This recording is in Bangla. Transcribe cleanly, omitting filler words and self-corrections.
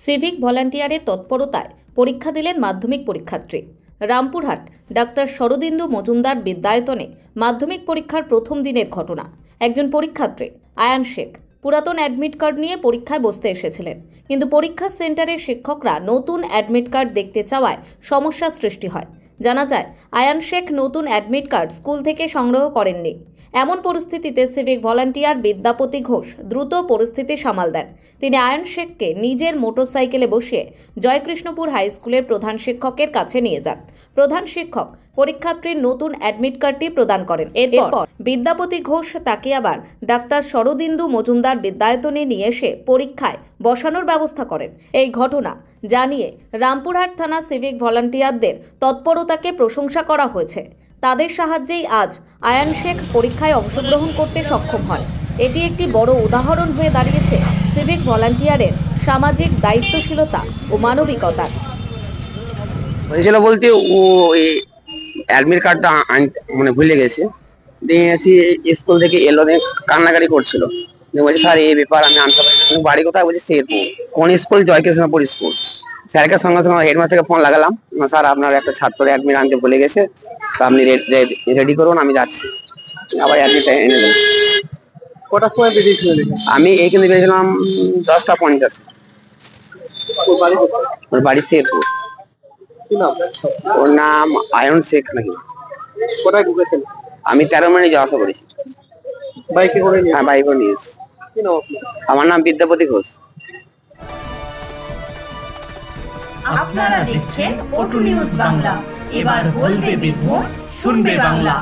সিভিক ভলান্টিয়ারের তৎপরতায় পরীক্ষা দিলেন মাধ্যমিক পরীক্ষার্থী। রামপুরহাট ডাক্তার শরদিন্দু মজুমদার বিদ্যায়তনে মাধ্যমিক পরীক্ষার প্রথম দিনের ঘটনা। একজন পরীক্ষার্থী আয়ান শেখ পুরাতন অ্যাডমিট কার্ড নিয়ে পরীক্ষায় বসতে এসেছিলেন, কিন্তু পরীক্ষা সেন্টারের শিক্ষকরা নতুন অ্যাডমিট কার্ড দেখতে চাওয়ায় সমস্যার সৃষ্টি হয়। জানা যায়, আয়ান শেখ নতুন অ্যাডমিট কার্ড স্কুল থেকে সংগ্রহ করেননি। এমন পরিস্থিতিতে সিভিক ভলান্টিয়ার বিদ্যাপতি ঘোষ দ্রুত পরিস্থিতি সামাল দেন। তিনি আয়ান শেখকে নিজের মোটরসাইকেলে বসিয়ে জয়কৃষ্ণপুর হাই স্কুলের প্রধান শিক্ষকের কাছে নিয়ে যান। প্রধান শিক্ষক পরীক্ষার্থীর নতুন অ্যাডমিট কার্ডটি প্রদান করেন। এরপর বিদ্যাপতি ঘোষ তাকে আবার ডাক্তার শরদিন্দু মজুমদার বিদ্যায়তনে নিয়ে এসে পরীক্ষায় বসানোর ব্যবস্থা করেন। এই ঘটনা জানিয়ে রামপুরহাট থানা সিভিক ভলান্টিয়ারদের তৎপরতাকে প্রশংসা করা হয়েছে। তাদের সাহায্যেই আজ আয়ান শেখ পরীক্ষায় অংশগ্রহণ করতে সক্ষম হয়। এটি একটি বড় উদাহরণ হয়ে দাঁড়িয়েছে সিভিক ভলান্টিয়ারের সামাজিক দায়িত্বশীলতা ও মানবিকতার। হয়েছিল বলতে ও অ্যাডমিট কার্ডটা মানে ভুলে গেছে, দিয়ে এসে স্কুল থেকে এলো, কান্নাকাটি করছিল। বলছে স্যার এই ব্যাপার আমি আনতে পারি, বাড়ি কোথায়? বলছি শেরপুর। কোন স্কুল? জয়কৃষ্ণপুর স্কুল। স্যারকে সঙ্গে সঙ্গে হেডমাস্টারকে ফোন লাগালাম, স্যার আপনার একটা ছাত্র অ্যাডমিট আনতে ভুলে গেছে, তো আপনি রেডি করুন, আমি যাচ্ছি। আবার অ্যাডমিটটা এনে দেন। কটার সময় বেরিয়েছিলেন? আমি এইখানে বেরিয়েছিলাম 10:50। ওর বাড়ি শেরপুর। ওর নাম আয়ন শেখ নাকি। কোথায় ঢুকেছেন? আমি 13 মিনিট যাওয়া আসা করেছি। বাইকে করে নিয়ে? হ্যাঁ, বাইক করে নিয়েছি। কি নাম আপনার? আমার নাম বিদ্যাপতি ঘোষ। আপনারা দেখছেন ওটু নিউজ বাংলা। এবার বলবে বীরভূম, শুনবে বাংলা।